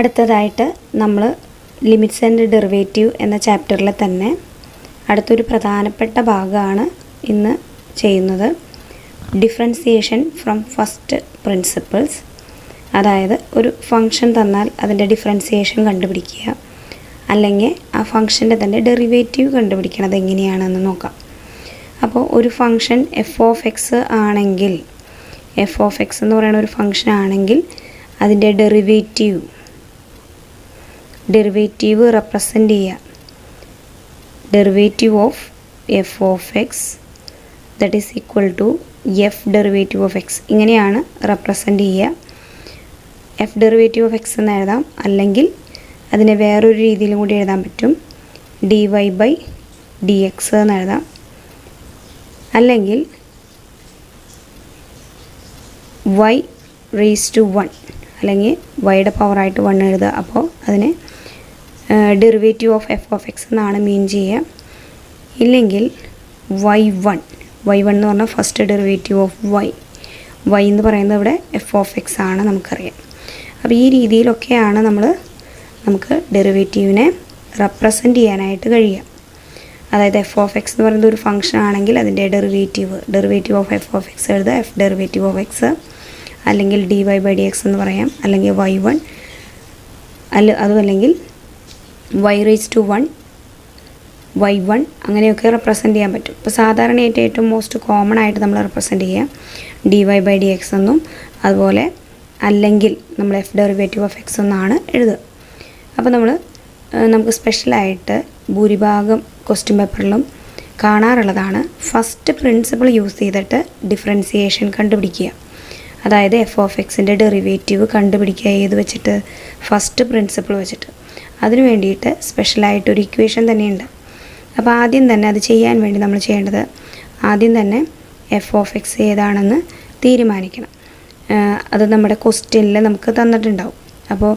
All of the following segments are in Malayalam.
അടുത്തതായിട്ട് നമ്മൾ ലിമിറ്റ്സ് ആൻഡ് ഡെറിവേറ്റീവ് എന്ന ചാപ്റ്ററിൽ തന്നെ അടുത്തൊരു പ്രധാനപ്പെട്ട ഭാഗമാണ് ഇന്ന് ചെയ്യുന്നത്. Differentiation from first principles. അതായത് ഒരു ഫംഗ്ഷൻ തന്നാൽ അതിൻ്റെ ഡിഫറൻസിയേഷൻ കണ്ടുപിടിക്കുക, അല്ലെങ്കിൽ ആ ഫംഗ്ഷൻ്റെ തന്നെ ഡെറിവേറ്റീവ് കണ്ടുപിടിക്കണത് എങ്ങനെയാണെന്ന് നോക്കാം. അപ്പോൾ ഒരു ഫംഗ്ഷൻ f(x) ആണെങ്കിൽ, f(x) എന്ന് പറയുന്ന ഒരു ഫംഗ്ഷൻ ആണെങ്കിൽ അതിൻ്റെ ഡെറിവേറ്റീവ് റെപ്രസെൻ്റ് ചെയ്യുക. Derivative of f(x) that is equal to f derivative of x. ഇങ്ങനെയാണ് റെപ്രസെൻ്റ് ചെയ്യുക. f ഡെറിവേറ്റീവ് ഓഫ് x എന്ന് എഴുതാം, അല്ലെങ്കിൽ അതിനെ വേറൊരു രീതിയിലും കൂടി എഴുതാൻ പറ്റും. dy/dx എന്ന് എഴുതാം, അല്ലെങ്കിൽ y⁻1 അല്ലെങ്കിൽ y-യുടെ പവറായിട്ട് 1 എഴുതുക. അപ്പോൾ അതിനെ ഡെറിവേറ്റീവ് ഓഫ് f(x) എന്നാണ് മീൻ ചെയ്യുക. ഇല്ലെങ്കിൽ y1 എന്ന് പറഞ്ഞാൽ ഫസ്റ്റ് ഡെറിവേറ്റീവ് ഓഫ് y എന്ന് പറയുന്നത് ഇവിടെ f(x) ആണ്, നമുക്കറിയാം. അപ്പോൾ ഈ രീതിയിലൊക്കെയാണ് നമുക്ക് ഡെറിവേറ്റീവിനെ റെപ്രസെൻ്റ് ചെയ്യാനായിട്ട് കഴിയുക. അതായത് f(x) എന്ന് പറയുന്നത് ഒരു ഫംഗ്ഷൻ ആണെങ്കിൽ അതിൻ്റെ ഡെറിവേറ്റീവ് ഓഫ് f(x) എഴുതുക, f ഡെറിവേറ്റീവ് ഓഫ് x, അല്ലെങ്കിൽ dy/dx എന്ന് പറയാം, അല്ലെങ്കിൽ y1 അതുമല്ലെങ്കിൽ y⁻1 y1 അങ്ങനെയൊക്കെ റെപ്രസെൻ്റ് ചെയ്യാൻ പറ്റും. ഇപ്പോൾ സാധാരണയായിട്ട് ഏറ്റവും മോസ്റ്റ് കോമൺ ആയിട്ട് നമ്മൾ റെപ്രസെൻ്റ് ചെയ്യുക dy/dx എന്നും, അതുപോലെ അല്ലെങ്കിൽ നമ്മൾ f ഡെറിവേറ്റീവ് ഓഫ് x എന്നാണ് എഴുതുക. അപ്പോൾ നമുക്ക് സ്പെഷ്യലായിട്ട് ഭൂരിഭാഗം ക്വസ്റ്റ്യൻ പേപ്പറിലും കാണാറുള്ളതാണ് ഫസ്റ്റ് പ്രിൻസിപ്പിൾ യൂസ് ചെയ്തിട്ട് ഡിഫറൻസിയേഷൻ കണ്ടുപിടിക്കുക. അതായത് f(x)ൻ്റെ ഡെറിവേറ്റീവ് കണ്ടുപിടിക്കുക. ഏത് വെച്ചിട്ട്? ഫസ്റ്റ് പ്രിൻസിപ്പിൾ വെച്ചിട്ട്. അതിന് വേണ്ടിയിട്ട് സ്പെഷ്യലായിട്ടൊരു ഇക്വേഷൻ തന്നെയുണ്ട്. അപ്പോൾ ആദ്യം തന്നെ അത് ചെയ്യാൻ വേണ്ടി നമ്മൾ ചെയ്യേണ്ടത്, ആദ്യം തന്നെ f(x) ഏതാണെന്ന് തീരുമാനിക്കണം. അത് നമ്മുടെ ക്വസ്റ്റ്യനിൽ നമുക്ക് തന്നിട്ടുണ്ടാവും. അപ്പോൾ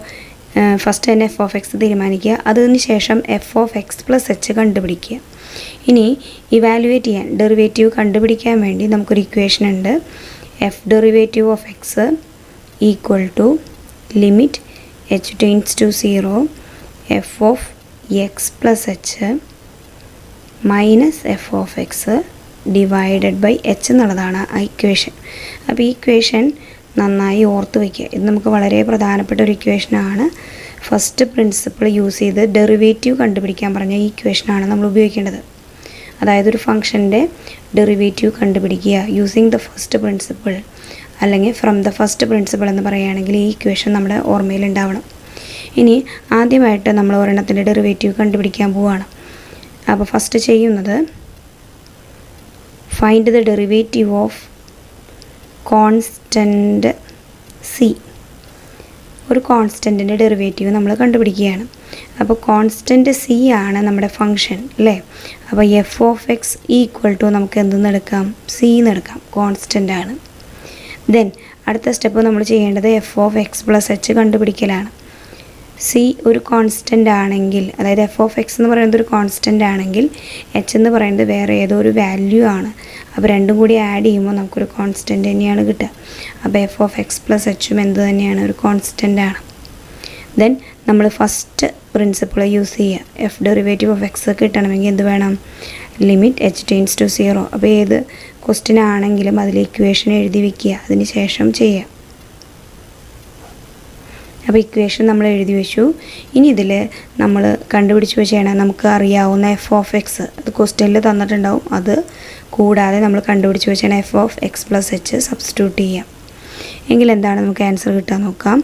ഫസ്റ്റ് തന്നെ f(x) തീരുമാനിക്കുക. അതിന് ശേഷം f(x+h) കണ്ടുപിടിക്കുക. ഇനി ഇവാലുവേറ്റ് ചെയ്യാൻ, ഡെറിവേറ്റീവ് കണ്ടുപിടിക്കാൻ വേണ്ടി നമുക്കൊരു ഇക്വേഷൻ ഉണ്ട്. f derivative of x equal to limit h tends to 0 f(x+h) minus f(x) divided by h എന്നുള്ളതാണ് ആ ഇക്വേഷൻ. അപ്പോൾ ഈ ഇക്വേഷൻ നന്നായി ഓർത്ത് വയ്ക്കുക. ഇത് നമുക്ക് വളരെ പ്രധാനപ്പെട്ട ഒരു ഇക്വേഷനാണ്. ഫസ്റ്റ് പ്രിൻസിപ്പിൾ യൂസ് ചെയ്ത് ഡെറിവേറ്റീവ് കണ്ടുപിടിക്കാൻ പറഞ്ഞ ഈ ഇക്വേഷനാണ് നമ്മൾ ഉപയോഗിക്കേണ്ടത്. അതായത് ഒരു ഫംഗ്ഷൻ്റെ ഡെറിവേറ്റീവ് കണ്ടുപിടിക്കുക യൂസിങ് ദ ഫസ്റ്റ് പ്രിൻസിപ്പിൾ, അല്ലെങ്കിൽ ഫ്രം ദ ഫസ്റ്റ് പ്രിൻസിപ്പിൾ എന്ന് പറയുകയാണെങ്കിൽ ഈ ഇക്വേഷൻ നമ്മുടെ ഓർമ്മയിൽ ഉണ്ടാവണം. ഇനി ആദ്യമായിട്ട് നമ്മൾ ഒരെണ്ണത്തിൻ്റെ ഡെറിവേറ്റീവ് കണ്ടുപിടിക്കാൻ പോവുകയാണ്. അപ്പോൾ ഫസ്റ്റ് ചെയ്യുന്നത്, find the derivative of constant c. ഒരു കോൺസ്റ്റൻറ്റിൻ്റെ ഡെറിവേറ്റീവ് നമ്മൾ കണ്ടുപിടിക്കുകയാണ്. അപ്പോൾ കോൺസ്റ്റൻറ്റ് c ആണ് നമ്മുടെ ഫംഗ്ഷൻ, അല്ലേ? അപ്പോൾ f(x) ഈക്വൽ ടു നമുക്ക് എന്തെന്ന് എടുക്കാം? c എന്ന് എടുക്കാം, കോൺസ്റ്റൻ്റ് ആണ്. ദെൻ അടുത്ത സ്റ്റെപ്പ് നമ്മൾ ചെയ്യേണ്ടത് f(x+h) കണ്ടുപിടിക്കലാണ്. c ഒരു കോൺസ്റ്റൻ്റ് ആണെങ്കിൽ, അതായത് f(x) എന്ന് പറയുന്നത് ഒരു കോൺസ്റ്റൻ്റ് ആണെങ്കിൽ h എന്ന് പറയുന്നത് വേറെ ഏതോ ഒരു വാല്യൂ ആണ്. അപ്പോൾ രണ്ടും കൂടി ആഡ് ചെയ്യുമ്പോൾ നമുക്കൊരു കോൺസ്റ്റൻ്റ് തന്നെയാണ് കിട്ടുക. അപ്പോൾ f(x+h) എന്ത് തന്നെയാണ്? ഒരു കോൺസ്റ്റൻ്റ് ആണ്. ദെൻ നമ്മൾ ഫസ്റ്റ് പ്രിൻസിപ്പിൾ യൂസ് ചെയ്യുക. f ഡെറിവേറ്റീവ് ഓഫ് x കിട്ടണമെങ്കിൽ എന്ത് വേണം? Limit h tends to 0. അപ്പോൾ ഏത് ക്വസ്റ്റ്യൻ ആണെങ്കിലും അതിൽ ഇക്വേഷൻ എഴുതി വയ്ക്കുക, അതിന് ശേഷം ചെയ്യുക. അപ്പോൾ ഇക്വേഷൻ നമ്മൾ എഴുതി വെച്ചു. ഇനി ഇതിൽ നമ്മൾ കണ്ടുപിടിച്ച് വെച്ചാൽ നമുക്ക് അറിയാവുന്ന f(x) അത് ക്വസ്റ്റ്യനിൽ തന്നിട്ടുണ്ടാവും. അത് കൂടാതെ നമ്മൾ കണ്ടുപിടിച്ച് വെച്ചാൽ f(x+h) സബ്സ്റ്റിറ്റ്യൂട്ട് ചെയ്യാം. എങ്കിൽ എന്താണ് നമുക്ക് ആൻസർ കിട്ടാൻ നോക്കാം.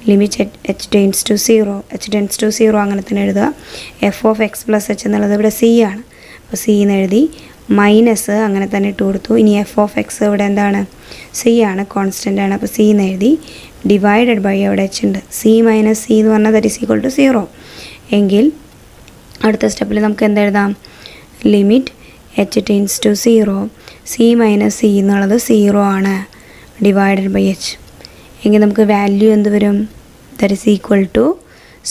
ലിമിറ്റ് h ടെൻഡ്സ് ടു 0 അങ്ങനെ തന്നെ എഴുതുക. f(x+h) എന്നുള്ളത് ഇവിടെ c ആണ്. അപ്പോൾ c എന്ന് എഴുതി, മൈനസ് അങ്ങനെ തന്നെ ഇട്ട് കൊടുത്തു. ഇനി f(x) ഇവിടെ എന്താണ്? c ആണ്, കോൺസ്റ്റൻ്റ് ആണ്. അപ്പോൾ c എന്ന് എഴുതി, ഡിവൈഡഡ് ബൈ അവിടെ h ഉണ്ട്. c മൈനസ് c എന്ന് പറഞ്ഞാൽ ദറ്റ് ഈസ് ഈക്വൽ ടു 0. എങ്കിൽ അടുത്ത സ്റ്റെപ്പിൽ നമുക്ക് എന്തെഴുതാം? Limit h tends to 0 c minus c എന്നുള്ളത് 0 ആണ്, ഡിവൈഡഡ് ബൈ h. എങ്കിൽ നമുക്ക് വാല്യൂ എന്ത് വരും? ദറ്റ് ഈസ് ഈക്വൽ ടു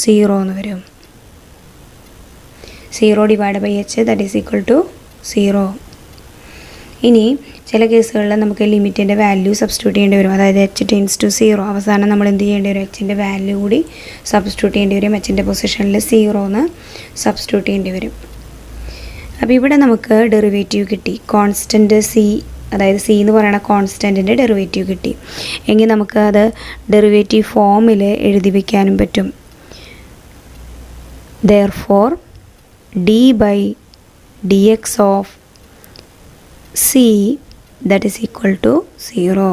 0 എന്ന് വരും. 0 divide by h that is equal to 0. ഇനി ചില കേസുകളിൽ നമുക്ക് ലിമിറ്റിൻ്റെ വാല്യൂ സബ്സ്റ്റിറ്റ്യൂട്ട് ചെയ്യേണ്ടി വരും. അതായത് h ടെൻസ് ടു 0 അവസാനം നമ്മൾ എന്ത് ചെയ്യേണ്ടി വരും, എച്ചിൻ്റെ വാല്യൂ കൂടി സബ്സ്റ്റിറ്റ്യൂട്ട് ചെയ്യേണ്ടി വരും. എച്ചിൻ്റെ പൊസിഷനിൽ 0 എന്ന് സബ്സ്റ്റിറ്റ്യൂട്ട് ചെയ്യേണ്ടി വരും. അപ്പോൾ ഇവിടെ നമുക്ക് ഡെറിവേറ്റീവ് കിട്ടി. കോൺസ്റ്റൻറ്റ് സി, അതായത് സി എന്ന് പറയുന്ന കോൺസ്റ്റൻറ്റിൻ്റെ ഡെറിവേറ്റീവ് കിട്ടി. എങ്കിൽ നമുക്ക് അത് ഡെറിവേറ്റീവ് ഫോമിൽ എഴുതി വയ്ക്കാനും പറ്റും. Therefore d by dx of c that is equal to 0.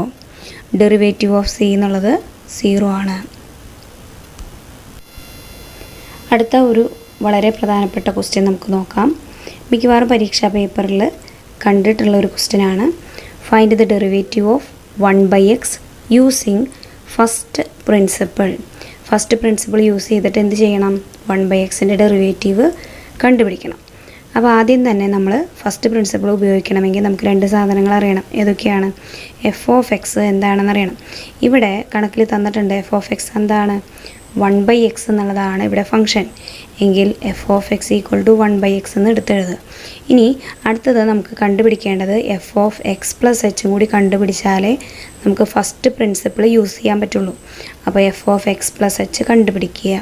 Derivative of C എന്നുള്ളത് 0 ആണ്. അടുത്ത ഒരു വളരെ പ്രധാനപ്പെട്ട ക്വസ്റ്റ്യൻ നമുക്ക് നോക്കാം. മിക്കവാറും പരീക്ഷാ പേപ്പറിൽ കണ്ടിട്ടുള്ള ഒരു ക്വസ്റ്റ്യനാണ്. Find the derivative of 1/x using first principle. First principle use ചെയ്തിട്ട് എന്ത് ചെയ്യണം, 1/xൻ്റെ ഡെറിവേറ്റീവ് കണ്ടുപിടിക്കണം. അപ്പോൾ ആദ്യം തന്നെ നമ്മൾ ഫസ്റ്റ് പ്രിൻസിപ്പിൾ ഉപയോഗിക്കണമെങ്കിൽ നമുക്ക് 2 സാധനങ്ങൾ അറിയണം. ഏതൊക്കെയാണ്? എഫ് ഓഫ് എക്സ് എന്താണെന്ന് അറിയണം. ഇവിടെ കണക്കിൽ തന്നിട്ടുണ്ട് എഫ് ഓഫ് എക്സ് എന്താണ്, 1/x എന്നുള്ളതാണ് ഇവിടെ ഫംഗ്ഷൻ. എങ്കിൽ F of X equal to 1/x എന്ന് എടുത്തെഴുതുക. ഇനി അടുത്തത് നമുക്ക് കണ്ടുപിടിക്കേണ്ടത് എഫ് ഓഫ് എക്സ് പ്ലസ് എച്ചും കൂടി കണ്ടുപിടിച്ചാലേ നമുക്ക് ഫസ്റ്റ് പ്രിൻസിപ്പിൾ യൂസ് ചെയ്യാൻ പറ്റുള്ളൂ. അപ്പോൾ F of X plus H കണ്ടുപിടിക്കുക.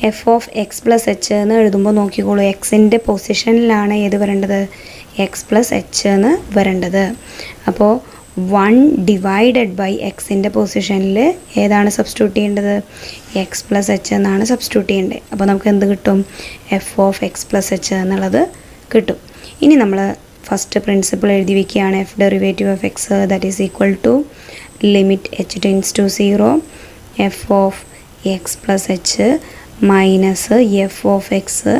F of X plus H എന്ന് എഴുതുമ്പോൾ നോക്കിക്കോളൂ, എക്സിൻ്റെ പൊസിഷനിലാണ് ഏത് വരേണ്ടത്, എക്സ് പ്ലസ് എച്ച് എന്ന് വരേണ്ടത്. അപ്പോൾ 1 ഡിവൈഡഡ് ബൈ എക്സിൻ്റെ പൊസിഷനിൽ ഏതാണ് സബ്സ്റ്റിറ്റ്യൂട്ട് ചെയ്യേണ്ടത്, എക്സ് പ്ലസ് എച്ച് എന്നാണ് സബ്സ്റ്റിറ്റ്യൂട്ട് ചെയ്യേണ്ടത്. അപ്പോൾ നമുക്ക് എന്ത് കിട്ടും, f of X plus h എന്നുള്ളത് കിട്ടും. ഇനി നമ്മൾ ഫസ്റ്റ് പ്രിൻസിപ്പിൾ എഴുതി വയ്ക്കുകയാണ്. F derivative of x that is equal to limit H tends to 0 f of X plus h minus f of x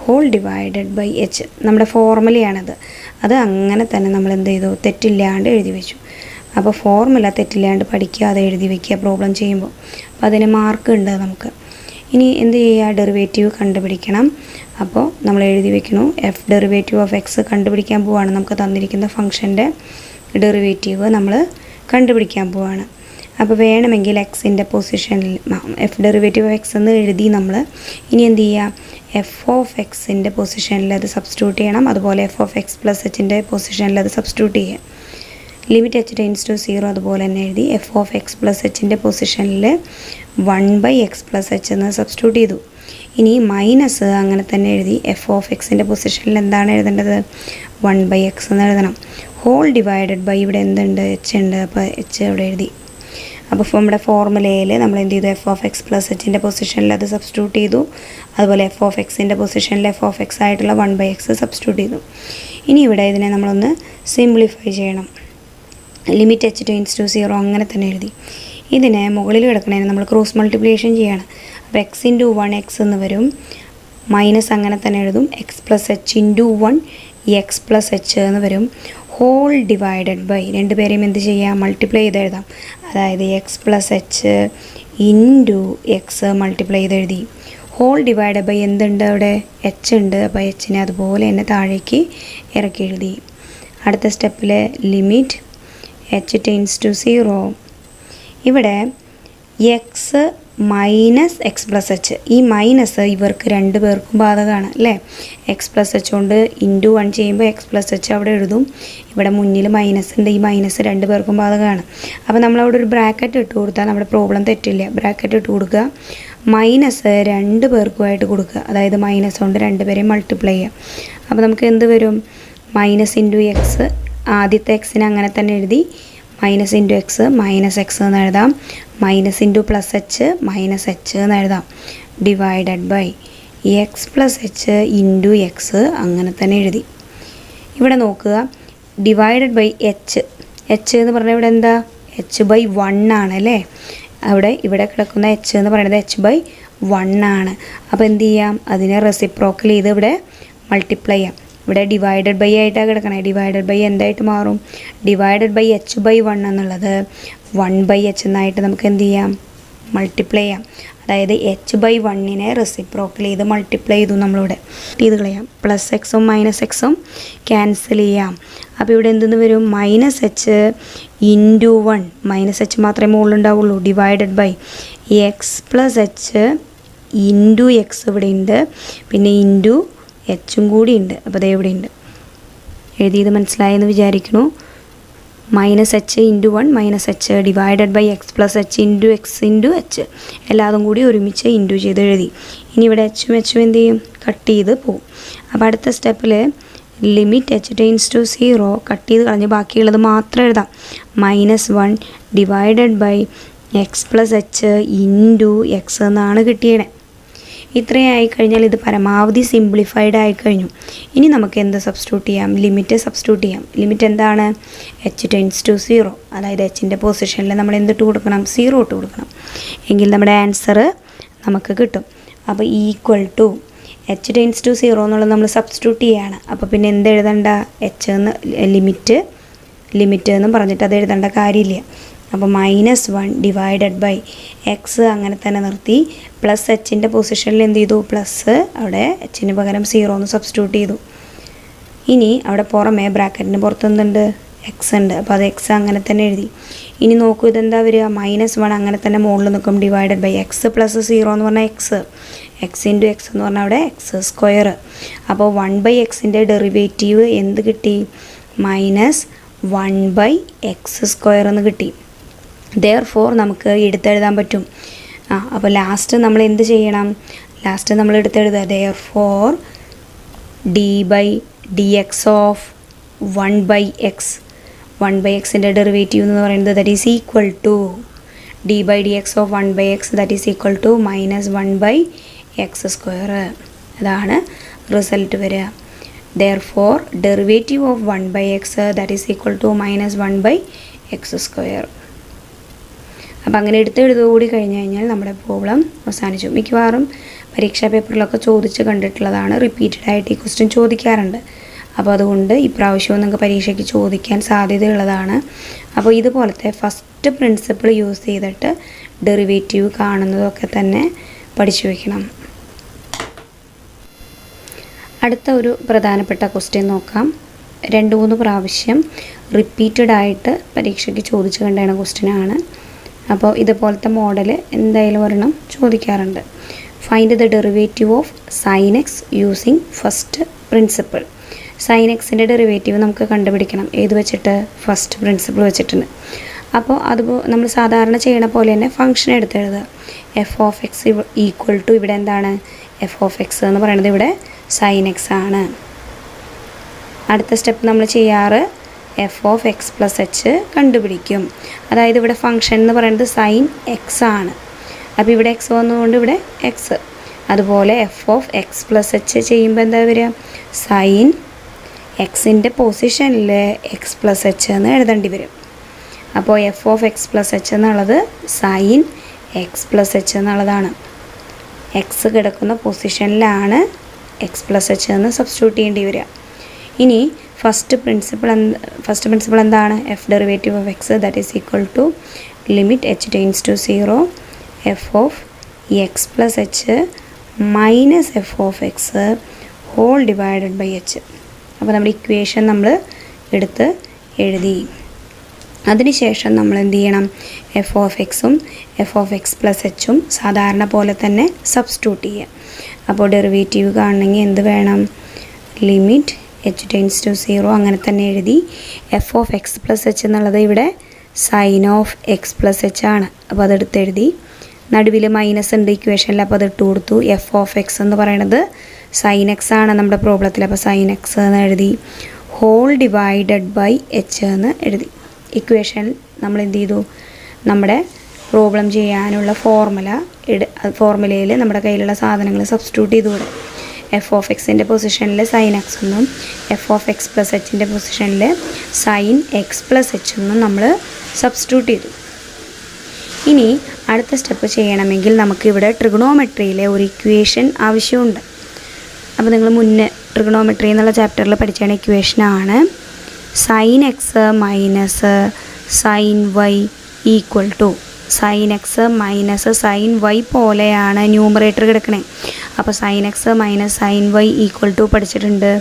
whole divided by h. നമ്മുടെ ഫോർമുലയാണത്. അത് അങ്ങനെ തന്നെ നമ്മൾ എന്ത് ചെയ്തു, തെറ്റില്ലാണ്ട് എഴുതി വെച്ചു. അപ്പോൾ ഫോർമുല തെറ്റില്ലാണ്ട് പഠിക്കുക, അത് എഴുതി വയ്ക്കുക പ്രോബ്ലം ചെയ്യുമ്പോൾ. അപ്പോൾ അതിന് മാർക്ക് ഉണ്ട് നമുക്ക്. ഇനി എന്ത് ചെയ്യുക, ഡെറിവേറ്റീവ് കണ്ടുപിടിക്കണം. അപ്പോൾ നമ്മൾ എഴുതി വെക്കണു, എഫ് ഡെറിവേറ്റീവ് ഓഫ് എക്സ് കണ്ടുപിടിക്കാൻ പോവുകയാണ്. നമുക്ക് തന്നിരിക്കുന്ന ഫംഗ്ഷൻ്റെ ഡെറിവേറ്റീവ് നമ്മൾ കണ്ടുപിടിക്കാൻ പോവുകയാണ്. അപ്പോൾ വേണമെങ്കിൽ എക്സിൻ്റെ പൊസിഷനിൽ എഫ് ഡെറിവേറ്റീവ് ഓഫ് എക്സ് എന്ന് എഴുതി നമ്മൾ. ഇനി എന്ത് ചെയ്യുക, എഫ് ഓഫ് എക്സിൻ്റെ പൊസിഷനിൽ അത് സബ്സ്റ്റിറ്റ്യൂട്ട് ചെയ്യണം. അതുപോലെ എഫ് ഓഫ് എക്സ് പ്ലസ് എച്ചിൻ്റെ പൊസിഷനിൽ അത് സബ്സ്റ്റിറ്റ്യൂട്ട് ചെയ്യുക. ലിമിറ്റ് എച്ച് ടെൻസ് ടു 0 അതുപോലെ തന്നെ എഴുതി. എഫ് ഓഫ് എക്സ് പ്ലസ് എച്ചിൻ്റെ പൊസിഷനിൽ 1/x പ്ലസ് എച്ച് എന്ന് സബ്സ്റ്റിറ്റ്യൂട്ട് ചെയ്തു. ഇനി മൈനസ് അങ്ങനെ തന്നെ എഴുതി. എഫ് ഓഫ് എക്സിൻ്റെ പൊസിഷനിൽ എന്താണ് എഴുതേണ്ടത്, 1/x എന്ന് എഴുതണം. ഹോൾ ഡിവൈഡഡ് ബൈ ഇവിടെ എന്തുണ്ട്, എച്ച് ഉണ്ട്. അപ്പോൾ എച്ച് ഇവിടെ എഴുതി. അപ്പോൾ നമ്മുടെ ഫോർമുലയിൽ നമ്മൾ എന്ത് ചെയ്തു, എഫ് ഓഫ് എക്സ് പ്ലസ് എച്ചിൻ്റെ പൊസിഷനിൽ അത് സബ്സ്റ്റിറ്റ്യൂട്ട് ചെയ്തു. അതുപോലെ എഫ് ഓഫ് എക്സിൻ്റെ പൊസിഷനിൽ എഫ് ഓഫ് എക്സ് ആയിട്ടുള്ള 1/x സബ്സ്റ്റിറ്റ്യൂട്ട് ചെയ്തു. ഇനി ഇവിടെ ഇതിനെ നമ്മളൊന്ന് സിംപ്ലിഫൈ ചെയ്യണം. ലിമിറ്റ് എച്ച് ടെൻസ് ടു 0 അങ്ങനെ തന്നെ എഴുതി. ഇതിനെ മുകളിൽ കിടക്കണേന് നമ്മൾ ക്രോസ് മൾട്ടിപ്ലിക്കേഷൻ ചെയ്യണം. അപ്പോൾ എക്സ് ഇൻറ്റു 1x എന്ന് വരും. മൈനസ് അങ്ങനെ തന്നെ എഴുതും. X plus H into 1 X plus H എന്ന് വരും. ഹോൾ ഡിവൈഡഡ് ബൈ രണ്ടുപേരെയും എന്ത് ചെയ്യാം, മൾട്ടിപ്ലൈ ചെയ്ത് എഴുതാം. അതായത് X plus H into X multiply ചെയ്ത് എഴുതി. ഹോൾ ഡിവൈഡ് ബൈ എന്തുണ്ട് അവിടെ, എച്ച് ഉണ്ട്. അപ്പോൾ എച്ചിനെ അതുപോലെ തന്നെ താഴേക്ക് ഇറക്കി എഴുതി. അടുത്ത സ്റ്റെപ്പിൽ ലിമിറ്റ് എച്ച് ടെൻസ് ടു 0. ഇവിടെ x minus x plus h, ഈ മൈനസ് ഇവർക്ക് 2 പേർക്കും ബാധകമാണ് അല്ലേ. എക്സ് പ്ലസ് എച്ച് കൊണ്ട് ഇൻറ്റു 1 ചെയ്യുമ്പോൾ എക്സ് പ്ലസ് എച്ച് അവിടെ എഴുതും. ഇവിടെ മുന്നിൽ മൈനസ് ഉണ്ട്, ഈ മൈനസ് 2 പേർക്കും ബാധകമാണ്. അപ്പോൾ നമ്മളവിടെ ഒരു ബ്രാക്കറ്റ് ഇട്ട് കൊടുത്താൽ നമ്മുടെ പ്രോബ്ലം തെറ്റില്ല. ബ്രാക്കറ്റ് ഇട്ട് കൊടുക്കുക, മൈനസ് 2 പേർക്കുമായിട്ട് കൊടുക്കുക. അതായത് മൈനസ് കൊണ്ട് 2 പേരെയും മൾട്ടിപ്ലൈ ചെയ്യുക. അപ്പോൾ നമുക്ക് എന്ത് വരും, മൈനസ് ഇൻറ്റു എക്സ്, ആദ്യത്തെ എക്സിനെ അങ്ങനെ തന്നെ എഴുതി. Minus into x minus x എന്ന് എഴുതാം. Minus into plus h minus h എന്ന് എഴുതാം. Divided by X plus H into x അങ്ങനെ തന്നെ എഴുതി. ഇവിടെ നോക്കുക, ഡിവൈഡഡ് ബൈ എച്ച്. എച്ച് എന്ന് പറഞ്ഞാൽ ഇവിടെ എന്താ, എച്ച് ബൈ 1 ആണ് അല്ലേ. ഇവിടെ കിടക്കുന്ന എച്ച് എന്ന് പറയുന്നത് എച്ച് ബൈ 1 ആണ്. അപ്പോൾ എന്ത് ചെയ്യാം, അതിനെ റെസിപ്രോക്കൽ ചെയ്ത് ഇവിടെ മൾട്ടിപ്ലൈ ചെയ്യാം. ഇവിടെ ഡിവൈഡഡ് ബൈ ആയിട്ടാണ് കിടക്കണേ. ഡിവൈഡഡ് ബൈ എന്തായിട്ട് മാറും, ഡിവൈഡഡ് ബൈ എച്ച് ബൈ 1 എന്നുള്ളത് 1/h എന്നായിട്ട് നമുക്ക് എന്ത് ചെയ്യാം, മൾട്ടിപ്ലൈ ചെയ്യാം. അതായത് എച്ച് ബൈ 1നെ റെസിപ്രോക്കൽ ചെയ്ത് മൾട്ടിപ്ലൈ ചെയ്തു നമ്മളിവിടെ ചെയ്ത് കളയാം. പ്ലസ് എക്സും മൈനസ് എക്സും ക്യാൻസൽ ചെയ്യാം. അപ്പോൾ ഇവിടെ എന്തെന്ന് വരും, minus H into 1, minus H മാത്രമേ മുകളിലുണ്ടാവുള്ളൂ. Divided by X plus H into X ഇവിടെ ഉണ്ട്, പിന്നെ ഇൻറ്റു എച്ചും കൂടി ഉണ്ട്. അപ്പോൾ അതേ ഇവിടെ ഉണ്ട്. എഴുതിയത് മനസ്സിലായെന്ന് വിചാരിക്കുന്നു. Minus H into 1 minus h divided by X plus H into x into h എല്ലാതും കൂടി ഒരുമിച്ച് ഇൻറ്റു ചെയ്ത് എഴുതി. ഇനി ഇവിടെ എച്ചും എച്ചും എന്ത് ചെയ്യും, കട്ട് ചെയ്ത് പോവും. അപ്പോൾ അടുത്ത സ്റ്റെപ്പിൽ limit H tends to 0 cut ചെയ്ത് കളഞ്ഞ് ബാക്കിയുള്ളത് മാത്രം എഴുതാം. -1 divided by X plus H into x എന്നാണ് കിട്ടിയത്. ഇത്രയായി കഴിഞ്ഞാൽ ഇത് പരമാവധി സിംപ്ലിഫൈഡ് ആയി കഴിഞ്ഞു. ഇനി നമുക്ക് എന്ത് സബ്സ്റ്റിറ്റ്യൂട്ട് ചെയ്യാം, ലിമിറ്റ് സബ്സ്റ്റിറ്റ്യൂട്ട് ചെയ്യാം. ലിമിറ്റ് എന്താണ്, എച്ച് ടെൻസ് ടു 0, അതായത് എച്ചിൻ്റെ പൊസിഷനിൽ നമ്മൾ എന്തിട്ട് കൊടുക്കണം, 0 ഇട്ട് കൊടുക്കണം. എങ്കിൽ നമ്മുടെ ആൻസർ നമുക്ക് കിട്ടും. അപ്പോൾ equal to h tends to 0 എന്നുള്ളത് നമ്മൾ സബ്സ്റ്റിറ്റ്യൂട്ട് ചെയ്യുകയാണ്. അപ്പോൾ പിന്നെ എന്ത് എഴുതണ്ട, എച്ച് എന്ന് ലിമിറ്റ് എന്ന് പറഞ്ഞിട്ട് അത് എഴുതേണ്ട കാര്യമില്ല. അപ്പോൾ -1 ഡിവൈഡഡ് ബൈ എക്സ് അങ്ങനെ തന്നെ നിർത്തി, പ്ലസ് എച്ചിൻ്റെ പൊസിഷനിൽ എന്ത് ചെയ്തു, പ്ലസ് അവിടെ എച്ചിന് പകരം 0 എന്ന് സബ്സ്റ്റിറ്റ്യൂട്ട് ചെയ്തു. ഇനി അവിടെ പുറമേ ബ്രാക്കറ്റിന് പുറത്ത് എന്തുണ്ട്, എക്സ് ഉണ്ട്. അപ്പോൾ അത് എക്സ് അങ്ങനെ തന്നെ എഴുതി. ഇനി നോക്കൂ, ഇതെന്താ വരിക, -1 അങ്ങനെ തന്നെ മുകളിൽ നിൽക്കും, ഡിവൈഡഡ് ബൈ എക്സ് പ്ലസ് 0 എന്ന് പറഞ്ഞാൽ എക്സ് ഇൻറ്റു എക്സ് എന്ന് പറഞ്ഞാൽ അവിടെ എക്സ് സ്ക്വയർ. അപ്പോൾ 1/xൻ്റെ ഡെറിവേറ്റീവ് എന്ത് കിട്ടി, -1/x² എന്ന് കിട്ടി. therefore നമുക്ക് എടുത്തെഴുതാൻ പറ്റും. അപ്പോൾ ലാസ്റ്റ് നമ്മൾ എന്ത് ചെയ്യണം, ലാസ്റ്റ് നമ്മൾ എടുത്തെഴുതുക therefore d/dx ഓഫ് 1/xൻ്റെ ഡെറിവേറ്റീവ് എന്ന് പറയുന്നത് that is equal to d/dx of 1/x that is equal to -1/x². അതാണ് റിസൾട്ട് വരിക. therefore derivative of 1/x that is equal to -1/x². അപ്പോൾ അങ്ങനെ എടുത്തെഴുതുകൂടി കഴിഞ്ഞ് കഴിഞ്ഞാൽ നമ്മുടെ പ്രോബ്ലം അവസാനിച്ചു. മിക്കവാറും പരീക്ഷാ പേപ്പറിലൊക്കെ ചോദിച്ച് കണ്ടിട്ടുള്ളതാണ്, റിപ്പീറ്റഡ് ആയിട്ട് ഈ ക്വസ്റ്റ്യൻ ചോദിക്കാറുണ്ട്. അപ്പോൾ അതുകൊണ്ട് ഇപ്രാവശ്യവും നിങ്ങൾക്ക് പരീക്ഷയ്ക്ക് ചോദിക്കാൻ സാധ്യതയുള്ളതാണ്. അപ്പോൾ ഇതുപോലത്തെ ഫസ്റ്റ് പ്രിൻസിപ്പിൾ യൂസ് ചെയ്തിട്ട് ഡെറിവേറ്റീവ് കാണുന്നതൊക്കെ തന്നെ പഠിച്ചു വയ്ക്കണം. അടുത്ത ഒരു പ്രധാനപ്പെട്ട ക്വസ്റ്റ്യൻ നോക്കാം. 2-3 പ്രാവശ്യം റിപ്പീറ്റഡ് ആയിട്ട് പരീക്ഷയ്ക്ക് ചോദിച്ചു കണ്ടേണ ക്വസ്റ്റ്യനാണ്. അപ്പോൾ ഇതുപോലത്തെ മോഡൽ എന്തായാലും ഒരെണ്ണം ചോദിക്കാറുണ്ട്. Find the derivative of sine x using first principle. Sine എക്സിൻ്റെ ഡെറിവേറ്റീവ് നമുക്ക് കണ്ടുപിടിക്കണം. ഏത് വെച്ചിട്ട്, ഫസ്റ്റ് പ്രിൻസിപ്പിൾ വെച്ചിട്ടുണ്ട്. അപ്പോൾ അത് നമ്മൾ സാധാരണ ചെയ്യണ പോലെ തന്നെ ഫംഗ്ഷൻ എടുത്തെഴുതുക. f(x) ഈക്വൽ ടു ഇവിടെ എന്താണ്, f(x) എന്ന് പറയുന്നത് ഇവിടെ സൈൻ എക്സ് ആണ്. അടുത്ത സ്റ്റെപ്പ് നമ്മൾ ചെയ്യാറ് f(x + h) കണ്ടുപിടിക്കും. അതായത് ഇവിടെ ഫംഗ്ഷൻ എന്ന് പറയുന്നത് സൈൻ എക്സ് ആണ്. അപ്പോൾ ഇവിടെ എക്സ് വന്നതുകൊണ്ട് ഇവിടെ എക്സ്. അതുപോലെ f(x + h) ചെയ്യുമ്പോൾ എന്താ വരിക, സൈൻ എക്സിൻ്റെ പൊസിഷനിൽ x + h എന്ന് എഴുതേണ്ടി വരും. അപ്പോൾ f(x + h) എന്നുള്ളത് സൈൻ x + h എന്നുള്ളതാണ്. എക്സ് കിടക്കുന്ന പൊസിഷനിലാണ് x + h എന്ന് സബ്സ്റ്റിറ്റ്യൂട്ട് ചെയ്യേണ്ടി വരിക. ഇനി ഫസ്റ്റ് പ്രിൻസിപ്പിൾ എന്താണ്, f derivative of x that is equal to limit h tends to 0 f(x + h - f(x) whole divided by h. അപ്പോൾ നമ്മുടെ ഇക്വേഷൻ നമ്മൾ എടുത്ത് എഴുതി. അതിനുശേഷം നമ്മൾ എന്ത് ചെയ്യണം, f(x)ഉം f(x + h)ഉം സാധാരണ പോലെ തന്നെ സബ്സ്റ്റിറ്റ്യൂട്ട് ചെയ്യുക. അപ്പോൾ ഡെറിവേറ്റീവ് കാണണമെങ്കിൽ എന്ത് വേണം, ലിമിറ്റ് h ടെൻസ് ടു 0 അങ്ങനെ തന്നെ എഴുതി. f(x + h) എന്നുള്ളത് ഇവിടെ സൈൻ ഓഫ് x + h ആണ്. അപ്പോൾ അതെടുത്ത് എഴുതി. നടുവിൽ മൈനസ് ഉണ്ട് ഇക്വേഷനിൽ, അപ്പോൾ അത് ഇട്ട് കൊടുത്തു. f(x) എന്ന് പറയുന്നത് സൈൻ എക്സ് ആണ് നമ്മുടെ പ്രോബ്ലത്തിൽ. അപ്പോൾ സൈൻ എക്സ് എന്ന് എഴുതി. ഹോൾ ഡിവൈഡഡ് ബൈ h എന്ന് എഴുതി. ഇക്വേഷൻ നമ്മൾ എന്ത് ചെയ്തു, നമ്മുടെ പ്രോബ്ലം ചെയ്യാനുള്ള ഫോർമുലയിൽ നമ്മുടെ കയ്യിലുള്ള സാധനങ്ങൾ സബ്സ്റ്റിറ്റ്യൂട്ട് ചെയ്തു. കൂടെ f(x)ൻ്റെ പൊസിഷനിൽ സൈൻ എക്സ് എന്നും f(x + h)ൻ്റെ പൊസിഷനിൽ സൈൻ x + h എന്നും നമ്മൾ സബ്സ്റ്റിറ്റ്യൂട്ട് ചെയ്തു. ഇനി അടുത്ത സ്റ്റെപ്പ് ചെയ്യണമെങ്കിൽ നമുക്കിവിടെ ട്രിഗണോമെട്രിയിലെ ഒരു ഇക്വേഷൻ ആവശ്യമുണ്ട്. അപ്പോൾ നിങ്ങൾ മുന്നേ ട്രിഗണോമെട്രി എന്നുള്ള ചാപ്റ്ററിൽ പഠിച്ചാണ് ഇക്വേഷനാണ് sine X minus sine Y equal to. Sine X minus sine Y പോലെയാണ് ന്യൂമറേറ്റർ കിടക്കണേ. അപ്പോൾ sine X minus sine Y equal to പഠിച്ചിട്ടുണ്ട്.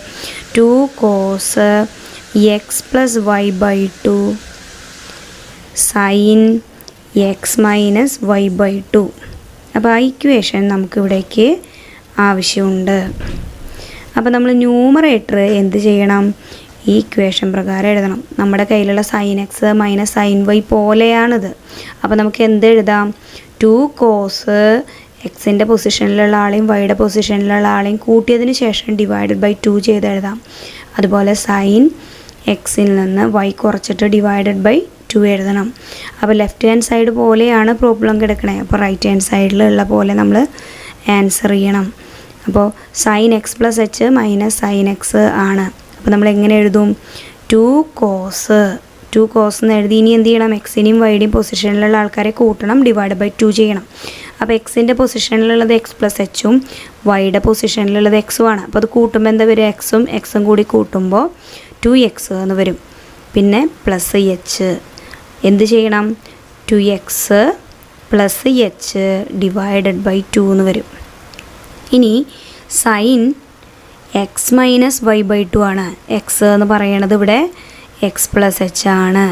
2 cos x + y/2 sine X minus y/2. അപ്പോൾ ആ ഇക്വേഷൻ നമുക്കിവിടേക്ക് ആവശ്യമുണ്ട്. അപ്പോൾ നമ്മൾ ന്യൂമറേറ്റർ എന്ത് ചെയ്യണം, ഈ ഇക്വേഷൻ പ്രകാരം എഴുതണം. നമ്മുടെ കയ്യിലുള്ള sine X minus sine Y പോലെയാണിത്. അപ്പോൾ നമുക്ക് എന്ത് എഴുതാം? 2 കോസ് എക്സിൻ്റെ പൊസിഷനിലുള്ള ആളെയും വൈയുടെ പൊസിഷനിലുള്ള ആളെയും കൂട്ടിയതിന് ശേഷം ഡിവൈഡഡ് ബൈ 2 ചെയ്ത് എഴുതാം. അതുപോലെ സൈൻ എക്സിൽ നിന്ന് വൈ കുറച്ചിട്ട് ഡിവൈഡഡ് ബൈ 2 എഴുതണം. അപ്പോൾ ലെഫ്റ്റ് ഹാൻഡ് സൈഡ് പോലെയാണ് പ്രോബ്ലം കിടക്കണേ. അപ്പോൾ റൈറ്റ് ഹാൻഡ് സൈഡിലുള്ള പോലെ നമ്മൾ ആൻസർ ചെയ്യണം. അപ്പോൾ sine x plus h minus sine x ആണ്. അപ്പോൾ നമ്മൾ എങ്ങനെ എഴുതും? 2 കോസ് എന്ന് എഴുതി. ഇനി എന്ത് ചെയ്യണം? എക്സിനെയും വൈയുടെയും പൊസിഷനിലുള്ള ആൾക്കാരെ കൂട്ടണം, ഡിവൈഡ് ബൈ 2 ചെയ്യണം. അപ്പോൾ എക്സിൻ്റെ പൊസിഷനിലുള്ളത് എക്സ് പ്ലസ് എച്ചും വൈയുടെ പൊസിഷനിലുള്ളത് എക്സും ആണ്. അപ്പോൾ അത് കൂട്ടുമ്പോൾ എന്താ വരും? എക്സും കൂടി കൂട്ടുമ്പോൾ 2x എന്ന് വരും. പിന്നെ പ്ലസ് എച്ച് എന്ത് ചെയ്യണം? 2x plus H divided by 2 എന്ന് വരും. ഇനി sine X minus y by 2 ആണ്. എക്സ് എന്ന് പറയണത് ഇവിടെ എക്സ് പ്ലസ് എച്ച് ആണ്.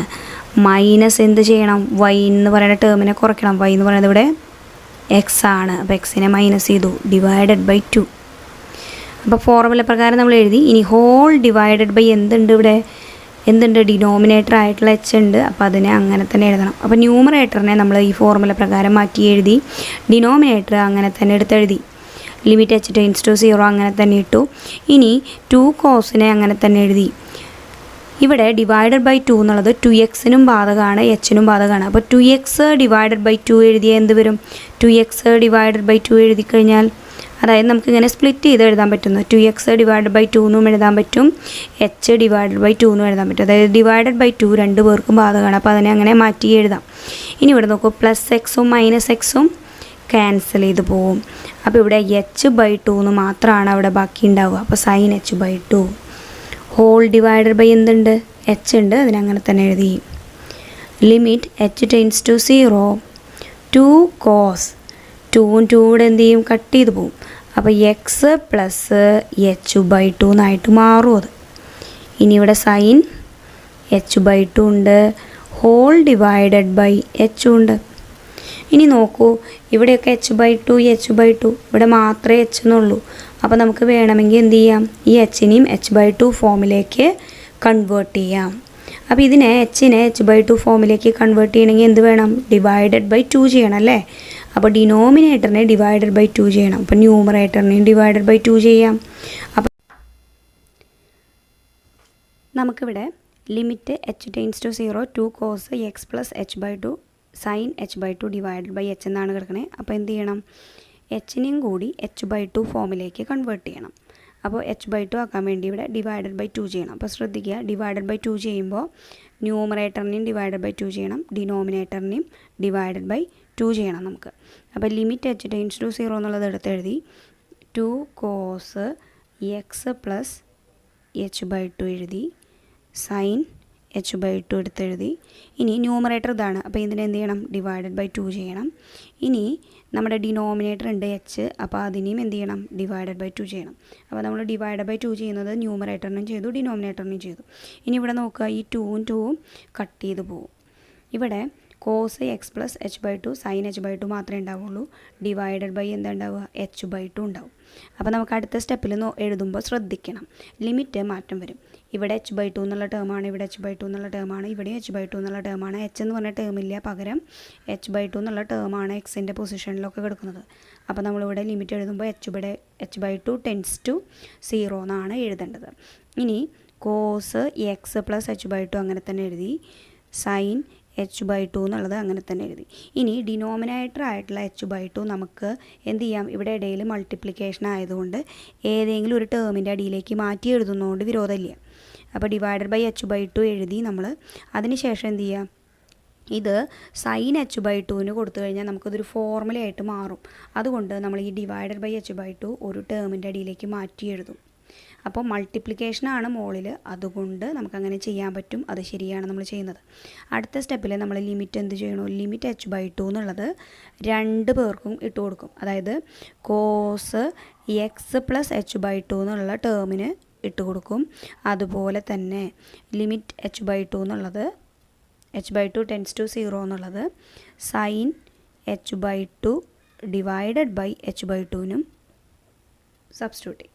മൈനസ് എന്ത് ചെയ്യണം? വൈ എന്ന് പറയുന്ന ടേമിനെ കുറയ്ക്കണം. വൈ എന്ന് പറയുന്നത് ഇവിടെ എക്സ് ആണ്. അപ്പോൾ എക്സിനെ മൈനസ് ചെയ്തു, ഡിവൈഡഡ് ബൈ 2. അപ്പോൾ ഫോർമുല പ്രകാരം നമ്മൾ എഴുതി. ഇനി ഹോൾ ഡിവൈഡഡ് ബൈ എന്തുണ്ട് ഇവിടെ? എന്തുണ്ട്? ഡിനോമിനേറ്റർ ആയിട്ടുള്ള എച്ച് ഉണ്ട്. അപ്പോൾ അതിനെ അങ്ങനെ തന്നെ എഴുതണം. അപ്പോൾ ന്യൂമറേറ്ററിനെ നമ്മൾ ഈ ഫോർമുല പ്രകാരം മാറ്റി എഴുതി, ഡിനോമിനേറ്റർ അങ്ങനെ തന്നെ എടുത്തെഴുതി. ലിമിറ്റ് എച്ച് ടെൻസ് ടു 0 അങ്ങനെ തന്നെ ഇട്ടു. ഇനി 2 കോസിനെ അങ്ങനെ തന്നെ എഴുതി. ഇവിടെ ഡിവൈഡഡ് ബൈ 2 എന്നുള്ളത് 2xനും ബാധകമാണ്, എച്ചിനും ബാധകമാണ്. അപ്പോൾ 2x ഡിവൈഡഡ് ബൈ 2 എഴുതിയാൽ എന്ത് വരും? 2x ഡിവൈഡഡ് ബൈ 2 എഴുതി കഴിഞ്ഞാൽ, അതായത് നമുക്കിങ്ങനെ സ്പ്ലിറ്റ് ചെയ്ത് എഴുതാൻ പറ്റുന്നു. 2x ഡിവൈഡഡ് ബൈ 2 എന്നും എഴുതാൻ പറ്റും, എച്ച് ഡിവൈഡഡ് ബൈ 2 എന്നും എഴുതാൻ പറ്റും. അതായത് ഡിവൈഡഡ് ബൈ 2 രണ്ട് പേർക്കും ബാധകമാണ്. അപ്പോൾ അതിനെ അങ്ങനെ മാറ്റി എഴുതാം. ഇനി ഇവിടെ നോക്കൂ, പ്ലസ് എക്സും മൈനസ് എക്സും ക്യാൻസൽ ചെയ്ത് പോവും. അപ്പോൾ ഇവിടെ എച്ച് ബൈ 2 എന്ന് മാത്രമാണ് അവിടെ ബാക്കി ഉണ്ടാവുക. അപ്പോൾ sine H by 2 whole divided by എന്തുണ്ട്? എച്ച് ഉണ്ട്, അതിനങ്ങനെ തന്നെ എഴുതി. Limit H tends to 0 2 cos 2ഉം 2 എന്ത് ചെയ്യും? കട്ട് ചെയ്ത് പോവും. അപ്പോൾ എക്സ് പ്ലസ് എച്ച് ബൈ 2 എന്നായിട്ട് മാറും അത്. ഇനി ഇവിടെ സൈൻ എച്ച് ബൈ 2 ഉണ്ട്, ഹോൾ ഡിവൈഡഡ് ബൈ എച്ചും ഉണ്ട്. ഇനി നോക്കൂ, ഇവിടെയൊക്കെ എച്ച് ബൈ 2 ഇവിടെ മാത്രമേ എച്ച് എന്നുള്ളൂ. അപ്പോൾ നമുക്ക് വേണമെങ്കിൽ എന്ത് ചെയ്യാം? ഈ എച്ചിനെയും എച്ച് ബൈ 2 ഫോമിലേക്ക് കൺവേർട്ട് ചെയ്യാം. അപ്പോൾ ഇതിനെ എച്ചിനെ എച്ച് ബൈ 2 ഫോമിലേക്ക് കൺവേർട്ട് ചെയ്യണമെങ്കിൽ എന്ത് വേണം? ഡിവൈഡഡ് ബൈ 2 ചെയ്യണം അല്ലേ? അപ്പോൾ ഡിനോമിനേറ്ററിനെ ഡിവൈഡഡ് ബൈ 2 ചെയ്യണം. അപ്പോൾ ന്യൂമറേറ്ററിനെയും ഡിവൈഡഡ് ബൈ 2 ചെയ്യാം. അപ്പോൾ നമുക്കിവിടെ limit H tends to 0 2 cos X plus H by 2 sine H by 2 divided by h എന്നാണ് കിടക്കണേ. അപ്പോൾ എന്ത് ചെയ്യണം? എച്ചിനെയും കൂടി എച്ച് ബൈ 2 ഫോമിലേക്ക് കൺവേർട്ട് ചെയ്യണം. അപ്പോൾ എച്ച് ബൈ 2 ആക്കാൻ വേണ്ടി ഇവിടെ ഡിവൈഡഡ് ബൈ 2 ചെയ്യണം. അപ്പോൾ ശ്രദ്ധിക്കുക, ഡിവൈഡഡ് ബൈ 2 ചെയ്യുമ്പോൾ ന്യൂമറേറ്ററിനെയും ഡിവൈഡഡ് ബൈ 2 ചെയ്യണം, ഡിനോമിനേറ്ററിനെയും ഡിവൈഡഡ് ബൈ 2 ചെയ്യണം നമുക്ക്. അപ്പോൾ ലിമിറ്റ് എച്ച് ടെൻസ് ടു 0 എന്നുള്ളത് എടുത്തെഴുതി. 2 cos X plus H by 2 എഴുതി, സൈൻ എച്ച് ബൈ 2 എടുത്തെഴുതി. ഇനി ന്യൂമറേറ്റർ ഇതാണ്. അപ്പോൾ ഇതിനെ എന്ത് ചെയ്യണം? ഡിവൈഡഡ് ബൈ 2 ചെയ്യണം. ഇനി നമ്മുടെ ഡിനോമിനേറ്റർ ഉണ്ട് എച്ച്, അപ്പോൾ അതിനെയും എന്ത് ചെയ്യണം? ഡിവൈഡഡ് ബൈ 2 ചെയ്യണം. അപ്പോൾ നമ്മൾ ഡിവൈഡ് ബൈ 2 ചെയ്യുന്നത് ന്യൂമറേറ്ററിനും ചെയ്തു, ഡിനോമിനേറ്ററിനും ചെയ്തു. ഇനി ഇവിടെ നോക്കുക, ഈ 2ഉം 2ഉം കട്ട് ചെയ്ത് പോകും. ഇവിടെ cos X plus H by 2 sine H by 2 മാത്രമേ ഉണ്ടാവുള്ളൂ. ഡിവൈഡഡ് ബൈ എന്താ ഉണ്ടാവുക? എച്ച് ബൈ 2 ഉണ്ടാവും. അപ്പോൾ നമുക്ക് അടുത്ത സ്റ്റെപ്പിൽ എഴുതുമ്പോൾ ശ്രദ്ധിക്കണം, ലിമിറ്റ് മാറ്റം വരും. ഇവിടെ എച്ച് ബൈ 2 എന്നുള്ള ടേമാണ്, ഇവിടെ എച്ച് ബൈ 2 എന്നുള്ള ടേമാണ്, ഇവിടെ എച്ച് ബൈ 2 എന്നുള്ള ടേമാണ്. എച്ച് എന്ന് പറഞ്ഞ ടേമില്ല, പകരം എച്ച് ബൈ 2 എന്നുള്ള ടേമാണ് എക്സിൻ്റെ പൊസിഷനിലൊക്കെ കിടക്കുന്നത്. അപ്പോൾ നമ്മളിവിടെ ലിമിറ്റ് എഴുതുമ്പോൾ എച്ച് ബൈ 2 ടെൻസ് ടു 0 എന്നാണ് എഴുതേണ്ടത്. ഇനി cos X plus H by 2 അങ്ങനെ തന്നെ എഴുതി, സൈൻ എച്ച് ബൈ 2 എന്നുള്ളത് അങ്ങനെ തന്നെ എഴുതി. ഇനി ഡിനോമിനേറ്റർ ആയിട്ടുള്ള എച്ച് ബൈ 2 നമുക്ക് എന്ത് ചെയ്യാം? ഇവിടെ ഇടയിൽ മൾട്ടിപ്ലിക്കേഷൻ ആയതുകൊണ്ട് ഏതെങ്കിലും ഒരു ടേമിൻ്റെ അടിയിലേക്ക് മാറ്റി എഴുതുന്നതുകൊണ്ട് വിരോധമില്ല. അപ്പോൾ ഡിവൈഡഡ് ബൈ എച്ച് ബൈ 2 എഴുതി നമ്മൾ. അതിനുശേഷം എന്ത് ചെയ്യാം? ഇത് സൈൻ എച്ച് ബൈ 2ന് കൊടുത്തു കഴിഞ്ഞാൽ നമുക്കതൊരു ഫോർമുലയായിട്ട് മാറും. അതുകൊണ്ട് നമ്മൾ ഈ ഡിവൈഡഡ് ബൈ എച്ച് ബൈ 2 ഒരു ടേമിൻ്റെ അടിയിലേക്ക് മാറ്റി എഴുതും. അപ്പോൾ മൾട്ടിപ്ലിക്കേഷനാണ് മുകളിൽ, അതുകൊണ്ട് നമുക്കങ്ങനെ ചെയ്യാൻ പറ്റും. അത് ശരിയാണ് നമ്മൾ ചെയ്യുന്നത്. അടുത്ത സ്റ്റെപ്പിൽ നമ്മൾ ലിമിറ്റ് എന്ത് ചെയ്യണോ? ലിമിറ്റ് എച്ച് ബൈ 2 എന്നുള്ളത് രണ്ട് പേർക്കും ഇട്ട് കൊടുക്കും. അതായത് cos X plus H by 2 എന്നുള്ള ടേമിന് ഇട്ട് കൊടുക്കും. അതുപോലെ തന്നെ ലിമിറ്റ് എച്ച് ബൈ 2 എന്നുള്ളത് എച്ച് ബൈ 2 ടെൻസ് ടു 0 എന്നുള്ളത് sine H by 2 divided by H by 2നും സബ്സ്റ്റിറ്റ്യൂട്ട് ചെയ്യും.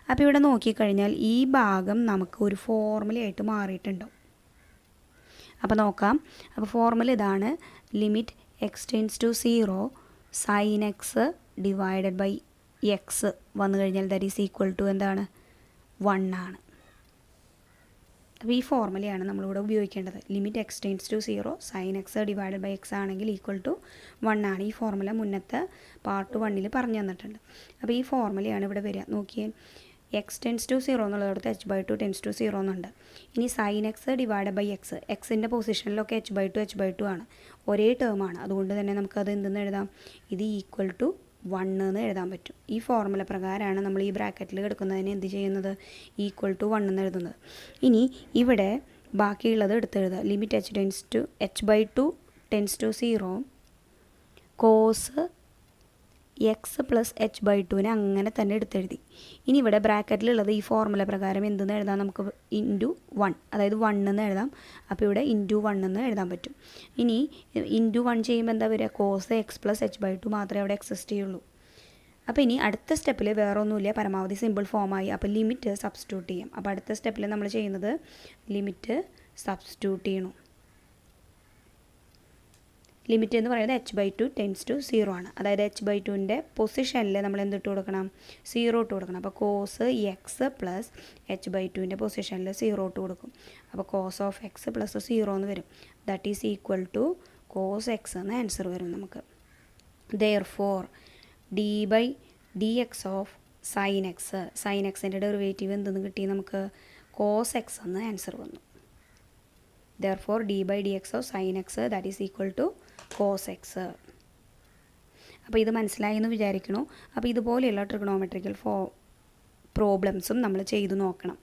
അപ്പോൾ ഇവിടെ നോക്കിക്കഴിഞ്ഞാൽ ഈ ഭാഗം നമുക്ക് ഒരു ഫോർമുലയായിട്ട് മാറിയിട്ടുണ്ടാവും. അപ്പോൾ നോക്കാം. അപ്പോൾ ഫോർമുല ഇതാണ്. Limit x tends to 0 sine x divided by x വന്നു കഴിഞ്ഞാൽ ദാറ്റ് ഈസ് ഈക്വൽ ടു എന്താണ്? 1 ആണ്. അപ്പോൾ ഈ ഫോർമുലയാണ് നമ്മളിവിടെ ഉപയോഗിക്കേണ്ടത്. Limit x tends to 0 sine x divided by x ആണെങ്കിൽ ഈക്വൽ ടു 1 ആണ്. ഈ ഫോർമുല മുന്നത്തെ പാർട്ട് 1 പറഞ്ഞു തന്നിട്ടുണ്ട്. അപ്പോൾ ഈ ഫോർമുലയാണ് ഇവിടെ വരിക. നോക്കിയേ, എക്സ് ടെൻസ് ടു 0 എന്നുള്ളടത്ത് h/2 ടെൻസ് ടു 0 എന്നുണ്ട്. ഇനി sine x divide by x, എക്സിൻ്റെ പൊസിഷനിലൊക്കെ h/2 ആണ്, ഒരേ ടേമാണ്. അതുകൊണ്ട് തന്നെ നമുക്കത് എന്തെന്ന് എഴുതാം? ഇത് ഈക്വൽ ടു 1 എന്ന് എഴുതാൻ പറ്റും. ഈ ഫോർമുല പ്രകാരമാണ് നമ്മൾ ഈ ബ്രാക്കറ്റിൽ എടുക്കുന്നതിന് എന്ത് ചെയ്യുന്നത്? ഈക്വൽ ടു 1 എന്ന് എഴുതുന്നത്. ഇനി ഇവിടെ ബാക്കിയുള്ളത് എടുത്തെഴുതുക. Limit h/2 tends to 0 cos X plus h/2നെ അങ്ങനെ തന്നെ എടുത്തെഴുതി. ഇനി ഇവിടെ ബ്രാക്കറ്റിലുള്ളത് ഈ ഫോർമുല പ്രകാരം എന്തെന്ന് എഴുതാം? നമുക്ക് ഇൻറ്റു 1, അതായത് 1 എന്ന് എഴുതാം. അപ്പോൾ ഇവിടെ ഇൻറ്റു 1 എന്ന് എഴുതാൻ പറ്റും. ഇനി ഇൻറ്റു 1 ചെയ്യുമ്പോൾ എന്താ വരിക? കോസ് എക്സ് പ്ലസ് h/2 മാത്രമേ അവിടെ എക്സിസ്റ്റ് ചെയ്യുള്ളൂ. അപ്പോൾ ഇനി അടുത്ത സ്റ്റെപ്പിൽ വേറെ ഒന്നുമില്ല, പരമാവധി സിമ്പിൾ ഫോമായി. അപ്പോൾ ലിമിറ്റ് സബ്സ്റ്റിറ്റ്യൂട്ട് ചെയ്യാം. അപ്പോൾ അടുത്ത സ്റ്റെപ്പിൽ നമ്മൾ ചെയ്യുന്നത് ലിമിറ്റ് സബ്സ്റ്റിറ്റ്യൂട്ട് ചെയ്യണം. ലിമിറ്റ് എന്ന് പറയുന്നത് h/2 ടെൻസ് ടു 0 ആണ്. അതായത് h/2ൻ്റെ പൊസിഷനിൽ നമ്മൾ എന്തിട്ട് കൊടുക്കണം? 0 ഇട്ട് കൊടുക്കണം. അപ്പോൾ കോസ് എക്സ് പ്ലസ് h/2ൻ്റെ പൊസിഷനിൽ 0 ഇട്ട് കൊടുക്കും. അപ്പോൾ കോസ് ഓഫ് എക്സ് പ്ലസ് 0 എന്ന് വരും. That is equal to cos x എന്ന ആൻസർ വരും നമുക്ക്. Therefore d/dx of sine x, sine എക്സിൻ്റെ ഡെറിവേറ്റീവ് എന്തെന്ന് കിട്ടി നമുക്ക്? കോസ് എക്സ് എന്ന് ആൻസർ വന്നു. Therefore d/dx of sin x that is equal to cos x. അപ്പോൾ ഇത് മനസ്സിലായി എന്ന് വിചാരിക്കുന്നു. അപ്പോൾ ഇതുപോലെയുള്ള ട്രിഗണോമെട്രിക്കൽ പ്രോബ്ലംസും നമ്മൾ ചെയ്തു നോക്കണം.